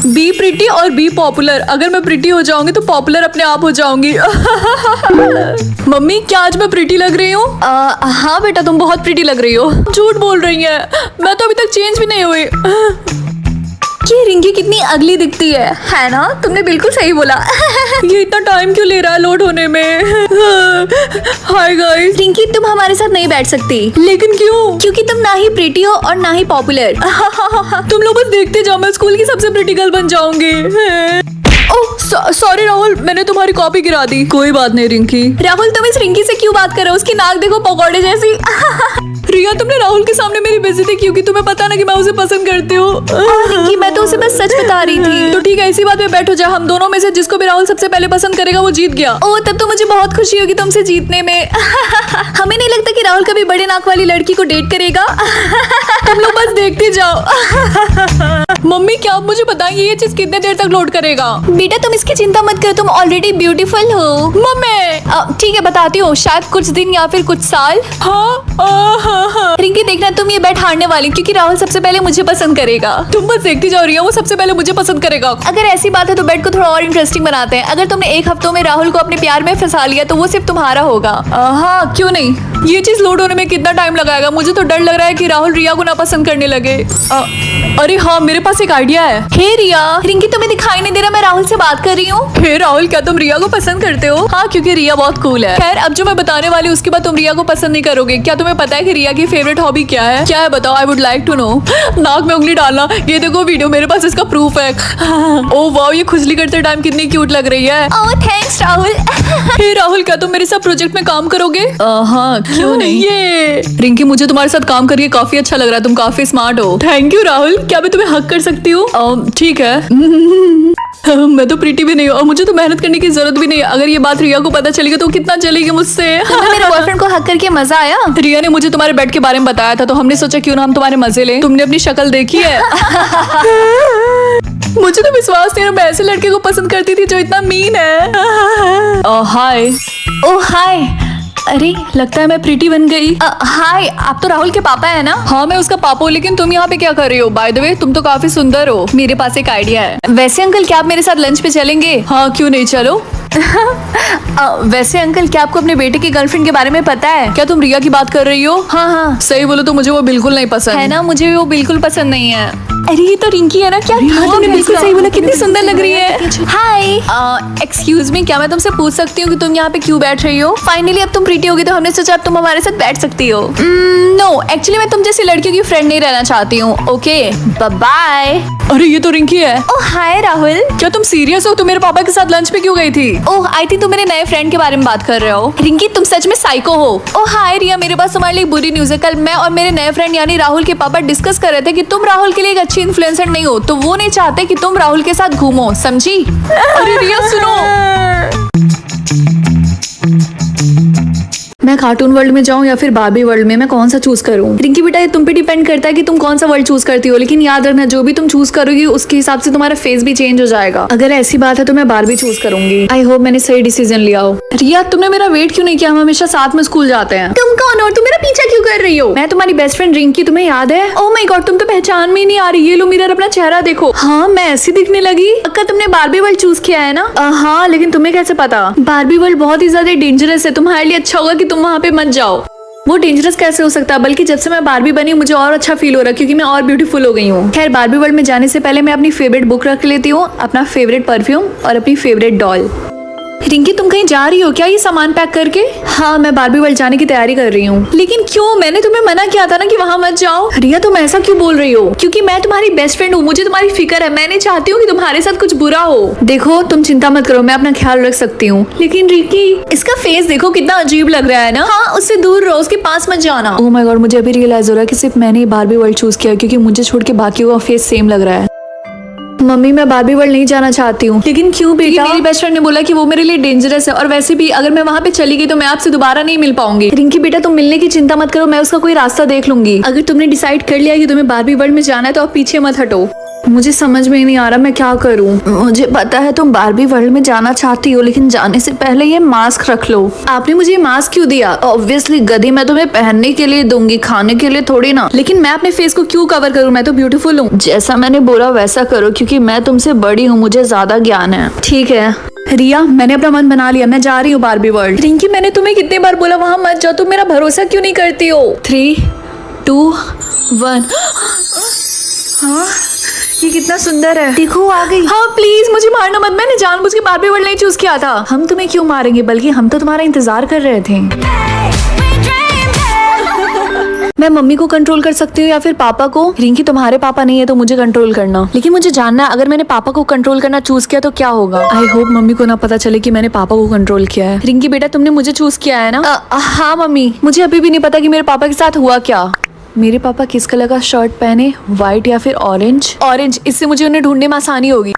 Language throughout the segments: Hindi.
बी प्रिटी और बी पॉपुलर। अगर मैं प्रिटी हो जाऊंगी तो पॉपुलर अपने आप हो जाऊंगी। मम्मी क्या आज मैं प्रिटी लग रही हूँ? हाँ बेटा तुम बहुत प्रिटी लग रही हो। झूठ बोल रही है, मैं तो अभी तक चेंज भी नहीं हुई। ये रिंकी कितनी अगली दिखती है ना? तुमने बिल्कुल सही बोला। ये इतना टाइम क्यों ले रहा है लोड होने में? Hi guys. रिंकी तुम हमारे साथ नहीं बैठ सकती। लेकिन क्यों? क्योंकि तुम ना ही प्रिटी हो और ना ही पॉपुलर। तुम लोग बस देखते जाओ, मैं स्कूल की सबसे प्रिटी गर्ल बन जाऊंगी। ओह सॉरी राहुल, मैंने तुम्हारी कॉपी गिरा दी। कोई बात नहीं रिंकी। राहुल तुम इस रिंकी से क्यों बात कर रहे हो? उसकी नाक देखो पकौड़े जैसी। रिया तुमने राहुल के सामने मेरी बेइज्जती क्योंकि तुम्हें पता ना कि मैं उसे पसंद करती हूँ। रिंकी मैं तो उसे बस सच बता रही थी। तो ठीक है इसी बात पे बैठो जा। हम दोनों में से जिसको भी राहुल सबसे पहले पसंद करेगा वो जीत गया। ओह तब तो मुझे बहुत खुशी होगी तुमसे जीतने में। हमें नहीं लगता कि राहुल कभी बड़े नाक वाली लड़की को डेट करेगा। तुम लोग बस देखते जाओ। मम्मी क्या आप मुझे बताएंगे ये चीज कितने देर तक लोड करेगा? बेटा तुम इसकी चिंता मत करो, तुम ऑलरेडी ब्यूटीफुल हो। मम्मी ठीक है बताती हूँ, शायद कुछ दिन या फिर कुछ साल। हाँ। रिंकी देखना तुम ये बैट हारने वाली क्योंकि राहुल सबसे पहले मुझे पसंद करेगा। तुम बस देखती जाओ रिया, वो सबसे पहले मुझे पसंद करेगा। अगर ऐसी बात है तो बैट को थोड़ा और इंटरेस्टिंग बनाते हैं। अगर तुमने एक हफ्तों में राहुल को अपने प्यार में फंसा लिया तो वो सिर्फ तुम्हारा होगा। हाँ क्यों नहीं। ये चीज लोड होने में कितना टाइम लगाएगा? मुझे तो डर लग रहा है कि राहुल रिया को ना पसंद करने लगे। अरे हाँ मेरे पास एक आइडिया है। हे रिया। रिंकी तुम्हें दिखाई नहीं दे रहा मैं राहुल से बात कर रही हूँ। हे राहुल क्या तुम रिया को पसंद करते हो? हाँ क्योंकि रिया बहुत कूल है। खैर अब जो मैं बताने वाली हूँ उसके बाद तुम रिया को पसंद नहीं करोगे। क्या तुम्हें पता है कि रिया की फेवरेट हॉबी क्या है? क्या है बताओ, I would like to know. नाक में उंगली डालना। ये देखो वीडियो, मेरे पास इसका प्रूफ है। ओह वाओ ये खुजली करते टाइम कितनी क्यूट लग रही है। Oh thanks Rahul. Hey Rahul क्या तुम मेरे साथ प्रोजेक्ट में काम करोगे? हाँ क्यों नहीं। ये रिंकी मुझे तुम्हारे साथ काम करके काफी अच्छा लग रहा है, तुम काफी स्मार्ट हो। Thank you Rahul. क्या मैं तुम्हें हक कर सकती हूँ? ठीक है। मैं तो प्रीटी भी नहीं हूँ और मुझे तो मेहनत करने की जरूरत भी नहीं है। अगर ये बात रिया को पता चलेगी तो कितना चलेगी मुझसे। तुम्हें मेरे बॉयफ्रेंड को हक करके मजा आया? रिया ने मुझे तुम्हारे बेड के बारे में बताया था तो हमने सोचा क्यों ना हम तुम्हारे मजे लें। तुमने अपनी शक्ल देखी है? मुझे तो विश्वास नहीं, मैं ऐसे लड़के को पसंद करती थी जो इतना मीन है। हाय। ओह हाय। अरे लगता है मैं प्रीटी बन गई। हाय आप तो राहुल के पापा है ना? हाँ मैं उसका पापा हूँ, लेकिन तुम यहाँ पे क्या कर रही हो? बाय द वे तुम तो काफी सुंदर हो। मेरे पास एक आइडिया है। वैसे अंकल क्या आप मेरे साथ लंच पे चलेंगे? हाँ क्यों नहीं चलो। वैसे अंकल क्या आपको अपने बेटे की गर्लफ्रेंड के बारे में पता है? क्या तुम रिया की बात कर रही हो? हाँ सही बोलो तो मुझे वो बिल्कुल नहीं पसंद है ना। मुझे भी वो बिल्कुल पसंद नहीं है। अरे ये तो रिंकी है ना? क्या तुमने बिल्कुल सही बोला, कितनी सुंदर लग रही है। हाय एक्सक्यूज मी, क्या मैं तुमसे पूछ सकती हूँ कि तुम यहाँ पे क्यों बैठ रही हो? फाइनली अब तुम प्रीटी होगी तो हमने सोचा अब तुम हमारे साथ बैठ सकती हो। नो एक्चुअली मैं तुम जैसी लड़कियों की फ्रेंड नहीं रहना चाहती हूँ। Okay bye. अरे ये तो रिंकी है। ओह हाय राहुल। क्या तुम सीरियस हो? तुम मेरे पापा के साथ लंच पे क्यों गई थी? ओह आई थिंक तुम मेरे नए फ्रेंड के बारे में बात कर रहे हो। रिंकी तुम सच में साइको हो। ओह हाय रिया, मेरे पास तुम्हारे लिए बुरी न्यूज़ है। कल मैं और मेरे नए फ्रेंड यानी राहुल के पापा डिस्कस कर रहे थे कि तुम राहुल के लिए एक अच्छी इन्फ्लुएंसर नहीं हो, तो वो नहीं चाहते कि तुम राहुल के साथ घूमो, समझी? अरे रिया सुनो, मैं कार्टून वर्ल्ड में जाऊं या फिर बार्बी वर्ल्ड में, मैं कौन सा चूज करूं? रिंकी बेटा ये तुम पे डिपेंड करता है कि तुम कौन सा वर्ल्ड चूज करती हो, लेकिन याद रखना जो भी तुम चूज करोगी उसके हिसाब से तुम्हारा फेस भी चेंज हो जाएगा। अगर ऐसी बात है तो मैं बार्बी चूज करूंगी। आई होप मैंने सही डिसीजन लिया हो। रिया तुमने मेरा वेट क्यों नहीं किया? हम हमेशा साथ में स्कूल जाते हैं। तुम कौन हो? तुम मेरा पीछा क्यों कर रही हो? मैं तुम्हारी बेस्ट फ्रेंड रिंकी, तुम्हें याद है? ओह माय गॉड तुम तो पहचान में ही नहीं आ रही। ये लो मिरर अपना चेहरा देखो। हाँ मैं ऐसी दिखने लगी। अक्का तुमने बार्बी वर्ल्ड चूज किया है ना? हाँ लेकिन तुम्हें कैसे पता? बार्बी वर्ल्ड बहुत ही ज्यादा डेंजरस है, तुम्हारे लिए अच्छा होगा कि तुम वहाँ पे मत जाओ। वो डेंजरस कैसे हो सकता है? बल्कि जब से मैं बार्बी बनी मुझे और अच्छा फील हो रहा है क्योंकि मैं और ब्यूटीफुल हो गई हूँ। खैर बार्बी वर्ल्ड में जाने से पहले मैं अपनी फेवरेट बुक रख लेती हूँ, अपना फेवरेट परफ्यूम और अपनी फेवरेट डॉल। रिंकी तुम कहीं जा रही हो क्या ये सामान पैक करके? हाँ मैं बार्बी वर्ल्ड जाने की तैयारी कर रही हूँ। लेकिन क्यों? मैंने तुम्हें मना किया था ना कि वहाँ मत जाओ। रिया तुम ऐसा क्यों बोल रही हो? क्योंकि मैं तुम्हारी बेस्ट फ्रेंड हूँ, मुझे तुम्हारी फिक्र है। मैं नहीं चाहती हूँ कि तुम्हारे साथ कुछ बुरा हो। देखो तुम चिंता मत करो, मैं अपना ख्याल रख सकती हूँ। लेकिन रिंकी इसका फेस देखो कितना अजीब लग रहा है ना। हाँ उससे दूर रहो, उसके पास मत जाना। ओह माय गॉड मुझे अभी रियलाइज हो रहा है कि सिर्फ मैंने बार्बी वर्ल्ड चूज किया क्योंकि मुझे छोड़ के बाकियों का फेस सेम लग रहा है। मम्मी मैं बार्बी वर्ल्ड नहीं जाना चाहती हूँ। लेकिन क्यों बेटा? मेरी बेस्ट फ्रेंड ने बोला कि वो मेरे लिए डेंजरस है और वैसे भी अगर मैं वहाँ पे चली गई तो मैं आपसे दोबारा नहीं मिल पाऊंगी। रिंकी बेटा तुम मिलने की चिंता मत करो, मैं उसका कोई रास्ता देख लूंगी। अगर तुमने डिसाइड कर लिया कि तुम्हें बार्बी वर्ल्ड में जाना है तो आप पीछे मत हटो। मुझे समझ में ही नहीं आ रहा मैं क्या करूं। मुझे पता है तुम बारबी वर्ल्ड में जाना चाहती हो, लेकिन जाने से पहले ये मास्क रख लो। आपने मुझे ये मास्क क्यों दिया? ऑब्वियसली गधी, मैं तुम्हें पहनने के लिए दूंगी, खाने के लिए थोड़ी ना। लेकिन मैं अपने फेस को क्यों कवर करूं? मैं तो ब्यूटीफुल हूँ। जैसा मैंने बोला वैसा करो, क्योंकि मैं तुमसे बड़ी हूँ, मुझे ज्यादा ज्ञान है। ठीक है रिया, मैंने अपना मन बना लिया, मैं जा रही हूँ बारबी वर्ल्ड। रिंकी, मैंने तुम्हें कितनी बार बोला वहां मत जाओ, तुम मेरा भरोसा क्यों नहीं करती हो? 3, 2, 1। हाँ, ये कितना सुंदर है, देखो आ गई। हाँ प्लीज मुझे मारना मत, मैंने जानबूझ के बारबी वर्ल्ड नहीं चूज किया था। हम तुम्हें क्यों मारेंगे, बल्कि हम तो तुम्हारा इंतजार कर रहे थे। मैं मम्मी को कंट्रोल कर सकती हूँ या फिर पापा को? रिंकी, तुम्हारे पापा नहीं है तो मुझे कंट्रोल करना। लेकिन मुझे जानना है, अगर मैंने पापा को कंट्रोल करना चूज किया तो क्या होगा? आई होप मम्मी को ना पता चले कि मैंने पापा को कंट्रोल किया है। रिंकी बेटा, तुमने मुझे चूज किया है ना? हाँ मम्मी, मुझे अभी भी नहीं पता कि मेरे पापा के साथ हुआ क्या। मेरे पापा किस कलर का शर्ट पहने, व्हाइट या फिर ऑरेंज? ऑरेंज, इससे मुझे उन्हें ढूंढने में आसानी होगी।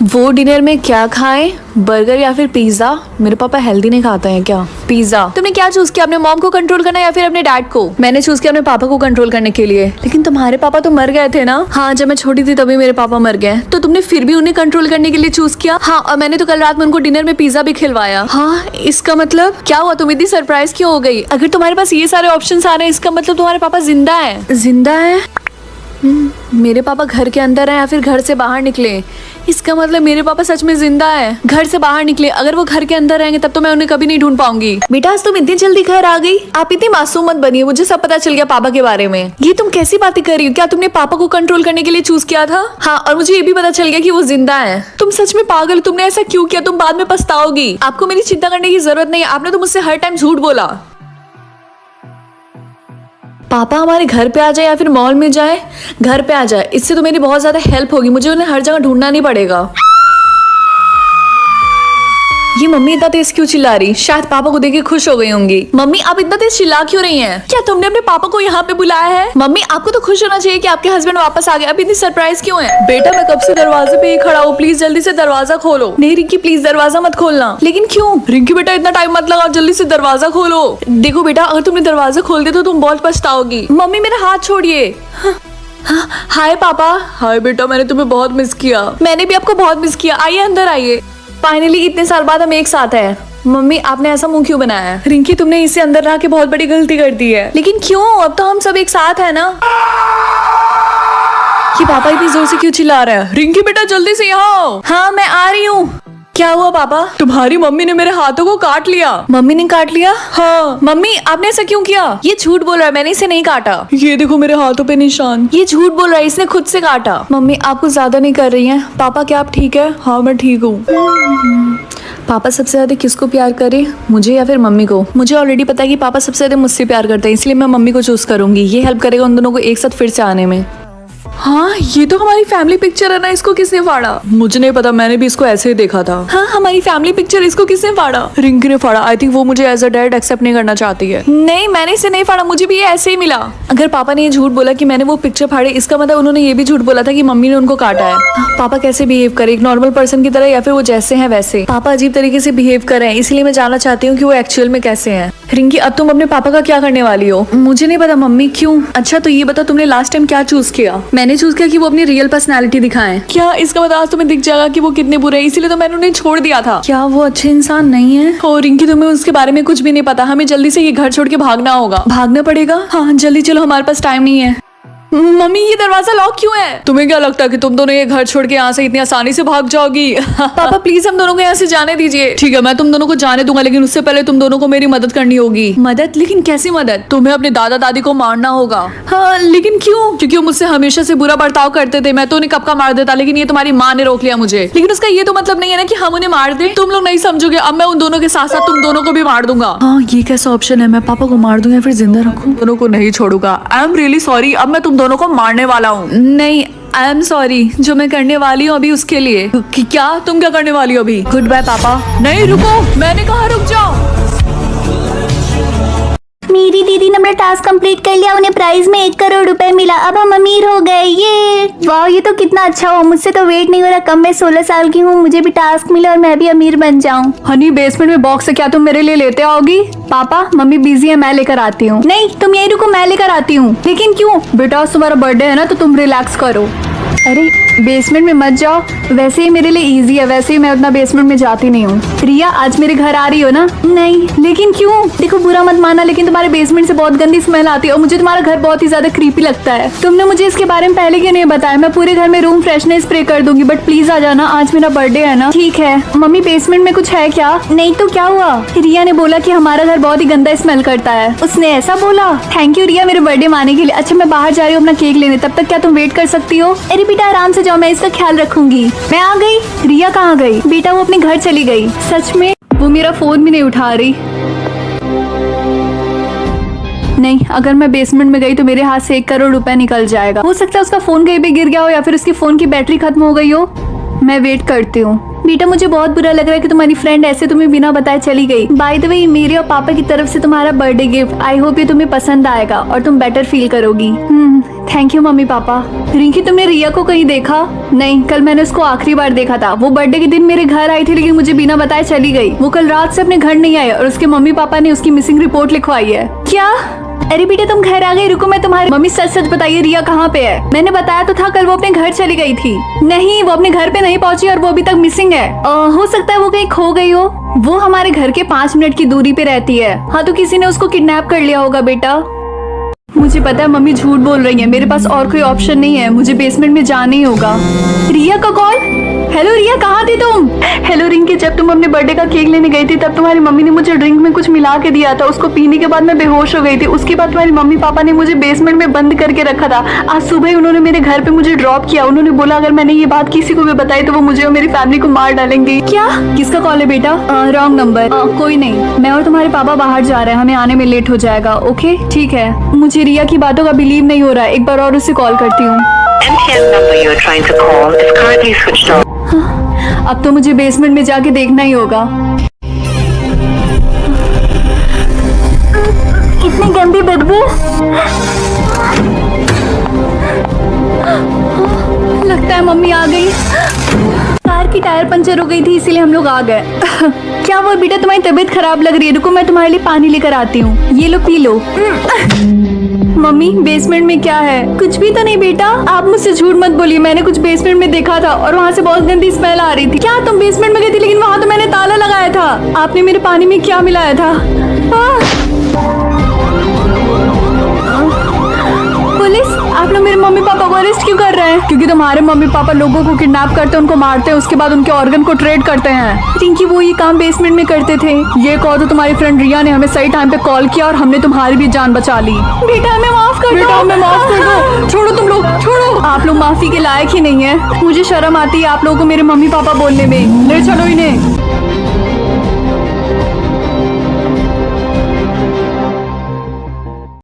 वो डिनर में क्या खाएं, बर्गर या फिर पिज्जा? मेरे पापा हेल्दी नहीं खाते हैं क्या? पिज्जा। तुमने क्या चूज किया, अपने मॉम को कंट्रोल करना या फिर अपने डैड को? मैंने चूज किया अपने पापा को कंट्रोल करने के लिए। लेकिन तुम्हारे पापा तो मर गए थे ना? हाँ, जब मैं छोटी थी तभी मेरे पापा मर गए। तो तुमने फिर भी उन्हें कंट्रोल करने के लिए चूज किया? हाँ, और मैंने तो कल रात में उनको डिनर में पिज्जा भी खिलवाया। हाँ, इसका मतलब क्या हुआ, तुम इतनी सरप्राइज क्यों हो गई? अगर तुम्हारे पास ये सारे ऑप्शन आ रहे हैं, इसका मतलब तुम्हारे पापा जिंदा है। जिंदा है? मेरे पापा घर के अंदर हैं या फिर घर से बाहर निकले? इसका मतलब मेरे पापा सच में जिंदा है, घर से बाहर निकले। अगर वो घर के अंदर रहेंगे तब तो मैं उन्हें कभी नहीं ढूंढ पाऊंगी। बेटा, आज तुम इतनी जल्दी घर आ गई? आप इतनी मासूम मत बनिए, मुझे सब पता चल गया पापा के बारे में। ये तुम कैसी बातें कर रही हो? क्या तुमने पापा को कंट्रोल करने के लिए चूज किया था? हाँ, और मुझे ये भी पता चल गया कि वो जिंदा है। तुम सच में पागल, तुमने ऐसा क्यों किया? तुम बाद में पछताओगी। आपको मेरी चिंता करने की जरूरत नहीं है, आपने तो मुझसे हर टाइम झूठ बोला। पापा हमारे घर पे आ जाए या फिर मॉल में जाए? घर पे आ जाए, इससे तो मेरी बहुत ज्यादा हेल्प होगी, मुझे उन्हें हर जगह ढूंढना नहीं पड़ेगा। ये मम्मी इतना तेज क्यों चिल्ला रही? शायद पापा को देख के खुश हो गई होंगी। मम्मी, आप इतना तेज चिल्ला क्यों रही हैं? क्या तुमने अपने पापा को यहाँ पे बुलाया है? मम्मी, आपको तो खुश होना चाहिए कि आपके हस्बैंड वापस आ गए। अब इतनी सरप्राइज क्यों है? बेटा, मैं कब से दरवाजे पे ही खड़ा हूँ, प्लीज जल्दी से दरवाजा खोलो। नहीं रिंकी, प्लीज दरवाजा मत खोलना। लेकिन क्यों? रिंकी बेटा, इतना टाइम मत लगाओ, जल्दी से दरवाजा खोलो। देखो बेटा, अगर तुमने दरवाजा खोल दिया तो तुम बहुत पछताओगी। मम्मी, मेरा हाथ छोड़िए। हाय पापा। हाय बेटा, मैंने तुम्हें बहुत मिस किया। मैंने भी आपको बहुत मिस किया। आइए अंदर आइए। फाइनली इतने साल बाद हम एक साथ हैं। मम्मी, आपने ऐसा मुंह क्यों बनाया है? रिंकी, तुमने इसे अंदर रह के बहुत बड़ी गलती कर दी है। लेकिन क्यों? अब तो हम सब एक साथ है ना। कि पापा इतनी जोर से क्यों चिल्ला रहे हैं? रिंकी बेटा, जल्दी से यहाँ आओ। हाँ, मैं आ रही हूँ। क्या हुआ पापा? तुम्हारी मम्मी ने मेरे हाथों को काट लिया। मम्मी ने काट लिया? हाँ। मम्मी, आपने ऐसा क्यों किया? ये झूठ बोल रहा है, मैंने इसे नहीं काटा। ये देखो मेरे हाथों पे निशान। ये झूठ बोल रहा है, इसने खुद से काटा। मम्मी, आप कुछ ज्यादा नहीं कर रही हैं। पापा, क्या आप ठीक है? हाँ, मैं ठीक हूँ। पापा सबसे ज्यादा किसको प्यार करे, मुझे या फिर मम्मी को? मुझे ऑलरेडी पता है कि पापा सबसे ज्यादा मुझसे प्यार करते हैं, इसलिए मैं मम्मी को चूज करूंगी। ये हेल्प करेगा उन दोनों को एक साथ फिर से आने में। हाँ, ये तो हमारी फैमिली पिक्चर है ना, इसको किसने फाड़ा? मुझे नहीं पता, मैंने भी इसको ऐसे ही देखा था। हाँ, हमारी फैमिली पिक्चर, इसको किसने फाड़ा? रिंकी ने फाड़ा। आई थिंक वो मुझे एज अ डैड एक्सेप्ट नहीं करना चाहती है। नहीं, मैंने इसे नहीं फाड़ा, मुझे भी ये ऐसे ही मिला। अगर पापा ने ये झूठ बोला कि मैंने वो पिक्चर फाड़ी, इसका मतलब उन्होंने ये भी झूठ बोला था कि मम्मी ने उनको काटा है। पापा कैसे बिहेव करे, एक नॉर्मल पर्सन की तरह या फिर वो जैसे हैं वैसे? पापा अजीब तरीके से बिहेव कर रहे हैं, इसलिए मैं जानना चाहती हूँ कि वो एक्चुअल में कैसे हैं। रिंकी, अब तुम अपने पापा का क्या करने वाली हो? मुझे नहीं पता मम्मी। क्यों? अच्छा, तो ये बताओ, तुमने लास्ट टाइम क्या चूज किया? मैंने चूज किया कि वो अपनी रियल पर्सनालिटी दिखाएं। क्या इसका मतलब आज तुम्हें दिख जाएगा कि वो कितने बुरे हैं, इसीलिए तो मैंने उन्हें छोड़ दिया था। क्या वो अच्छे इंसान नहीं है? और रिंकी, तुम्हें उसके बारे में कुछ भी नहीं पता। हमें जल्दी से ये घर छोड़ के भागना होगा। भागना पड़ेगा? हाँ, जल्दी चलो, हमारे पास टाइम नहीं है। मम्मी, ये दरवाजा लॉक क्यों है? तुम्हें क्या लगता है कि तुम दोनों ये घर छोड़ के यहाँ से इतनी आसानी से भाग जाओगी? पापा प्लीज हम दोनों को यहाँ से जाने दीजिए। ठीक है, मैं तुम दोनों को जाने दूंगा, लेकिन उससे पहले तुम दोनों को मेरी मदद करनी होगी। मदद? लेकिन कैसी मदद? तुम्हें अपने दादा दादी को मारना होगा। हाँ, लेकिन क्यों? क्योंकि वो मुझसे हमेशा से बुरा बर्ताव करते थे। मैं तो उन्हें कब का मार देता, लेकिन ये तुम्हारी माँ ने रोक लिया मुझे। लेकिन उसका ये तो मतलब नहीं है ना कि हम उन्हें मार दे। तुम लोग नहीं समझोगे, अब मैं उन दोनों के साथ साथ तुम दोनों को भी मार दूंगा। हाँ, ये कैसा ऑप्शन है? मैं पापा को मार दूंगा या फिर जिंदा रखूं? दोनों को नहीं छोड़ूंगा। आई एम रियली सॉरी, अब मैं तुम दोनों को मारने वाला हूँ। नहीं, आई एम सॉरी, जो मैं करने वाली हूँ अभी उसके लिए। क्या? तुम क्या करने वाली हो अभी? गुड बाय पापा। नहीं, रुको, मैंने कहा रुक जाओ। मेरी दीदी ने अपना टास्क कंप्लीट कर लिया, उन्हें प्राइज में 1 करोड़ रुपए मिला। अब हम अमीर हो गए। ये वाह, ये तो कितना अच्छा हुआ। मुझसे तो वेट नहीं हो रहा, कम मैं 16 साल की हूँ, मुझे भी टास्क मिले और मैं भी अमीर बन जाऊँ। हनी, बेसमेंट में बॉक्स है, क्या तुम मेरे लिए लेते आओगी? पापा, मम्मी बिजी है, मैं लेकर आती हूँ। नहीं, तुम यही रुको, मैं लेकर आती हूँ। लेकिन क्यों? बेटा, तुम्हारा बर्थडे है ना, तो तुम रिलैक्स करो। अरे बेसमेंट में मत जाओ, वैसे ही मेरे लिए इजी है, वैसे ही मैं उतना बेसमेंट में जाती नहीं हूँ। रिया आज मेरे घर आ रही हो ना? नहीं, लेकिन क्यों? देखो बुरा मत माना, लेकिन तुम्हारे बेसमेंट से बहुत गंदी स्मेल आती है और मुझे तुम्हारा घर बहुत ही ज्यादा क्रीपी लगता है। तुमने मुझे इसके बारे में पहले क्यों नहीं बताया? मैं पूरे घर में रूम फ्रेशनर स्प्रे कर दूंगी, बट प्लीज आ जाना, आज मेरा बर्थडे है ना। ठीक है। मम्मी बेसमेंट में कुछ है क्या? नहीं तो क्या हुआ? रिया ने बोला कि हमारा घर बहुत ही गंदा स्मेल करता है। उसने ऐसा बोला? थैंक यू रिया मेरे बर्थडे माने के लिए। अच्छा मैं बाहर जा रही हूँ अपना केक लेने, तब तक क्या तुम वेट कर सकती हो? अरे बेटा आराम से जाओ, मैं इसका ख्याल रखूंगी। मैं आ गई। रिया कहाँ गई? बेटा वो अपने घर चली गई। सच में? वो मेरा फोन भी नहीं उठा रही। नहीं, अगर मैं बेसमेंट में गई तो मेरे हाथ से 1 करोड़ रुपए निकल जाएगा। हो सकता है उसका फोन कहीं पे गिर गया हो या फिर उसके फोन की बैटरी खत्म हो गई हो। मैं वेट करती हूँ। बेटा मुझे बहुत बुरा लग रहा है कि तुम्हारी फ्रेंड ऐसे तुम्हें बिना बताए चली गई। बाय द वे मेरे और पापा की तरफ से तुम्हारा बर्थडे गिफ्ट, आई होप ये तुम्हें पसंद आएगा और तुम बेटर फील करोगी। Thank you mummy papa. Rinki तुमने रिया को कहीं देखा? नहीं, कल मैंने उसको आखिरी बार देखा था। वो बर्थडे के दिन मेरे घर आई थी, लेकिन मुझे बिना बताए चली गई। वो कल रात से अपने घर नहीं आई और उसके मम्मी पापा ने उसकी मिसिंग रिपोर्ट लिखवाई है। क्या? अरे बेटा तुम घर आ गई, रुको मैं तुम्हारी मम्मी सच सच बताइए रिया कहाँ पे है? मैंने बताया तो था कल वो अपने घर चली गई थी। नहीं, वो अपने घर पे नहीं पहुंची और वो अभी तक मिसिंग है। हो सकता है वो कहीं खो गई हो। वो हमारे घर के 5 मिनट की दूरी पे रहती है। हाँ तो किसी ने उसको किडनैप कर लिया होगा बेटा। मुझे पता है मम्मी झूठ बोल रही है, मेरे पास और कोई ऑप्शन नहीं है, मुझे बेसमेंट में जाना ही होगा। रिया का कॉल। हेलो रिया कहाँ थी तुम? हेलो रिंकी, जब तुम अपने बर्थडे का केक लेने गई थी तब तुम्हारी मम्मी ने मुझे ड्रिंक में कुछ मिला के दिया था। उसको पीने के बाद मैं बेहोश हो गई थी। उसके बाद तुम्हारी मम्मी पापा ने मुझे बेसमेंट में बंद करके रखा था। आज सुबह ही उन्होंने मेरे घर पे मुझे ड्रॉप किया। उन्होंने बोला अगर मैंने ये बात किसी को भी बताई तो वो मुझे और मेरी फैमिली को मार डालेंगे। क्या? किसका कॉल है बेटा? Wrong number. कोई नहीं, मैं और तुम्हारे पापा बाहर जा रहे हैं, हमें आने में लेट हो जाएगा। ओके ठीक है। मुझे रिया की बातों का बिलीव नहीं हो रहा है, एक बार और उसे कॉल करती हूँ। MTN number you are trying to call is currently switched off. अब तो मुझे बेसमेंट में जाके देखना ही होगा। इतनी गंदी बदबू। लगता है मम्मी आ गई। कार की टायर पंचर हो गई थी इसीलिए हम लोग आ गए। क्या वो बेटा तुम्हारी तबीयत खराब लग रही है? रुको मैं तुम्हारे लिए पानी लेकर आती हूँ, ये लो पी लो। मम्मी बेसमेंट में क्या है? कुछ भी तो नहीं बेटा, आप मुझसे झूठ मत बोलिए, मैंने कुछ बेसमेंट में देखा था और वहाँ से बहुत गंदी स्मेल आ रही थी। क्या तुम बेसमेंट में गई थी? लेकिन वहाँ तो मैंने ताला लगाया था। आपने मेरे पानी में क्या मिलाया था? पुलिस, आप लोग मेरे मम्मी पापा को अरेस्ट क्यों कर रहे हैं? क्योंकि तुम्हारे मम्मी पापा लोगों को किडनैप करते हैं, उनको मारते हैं, उसके बाद उनके ऑर्गन को ट्रेड करते हैं। रिंकी वो ये काम बेसमेंट में करते थे। ये कहो तो तुम्हारी फ्रेंड रिया ने हमें सही टाइम पे कॉल किया और हमने तुम्हारी भी जान बचा ली। बेटा हमें माफ कर दो। बेटा हमें माफ कर दो। छोड़ो तुम लोग, छोड़ो। आप लोग माफी के लायक ही नहीं है। मुझे शर्म आती है आप लोगों को मेरे मम्मी पापा बोलने में। ले चलो इन्हें।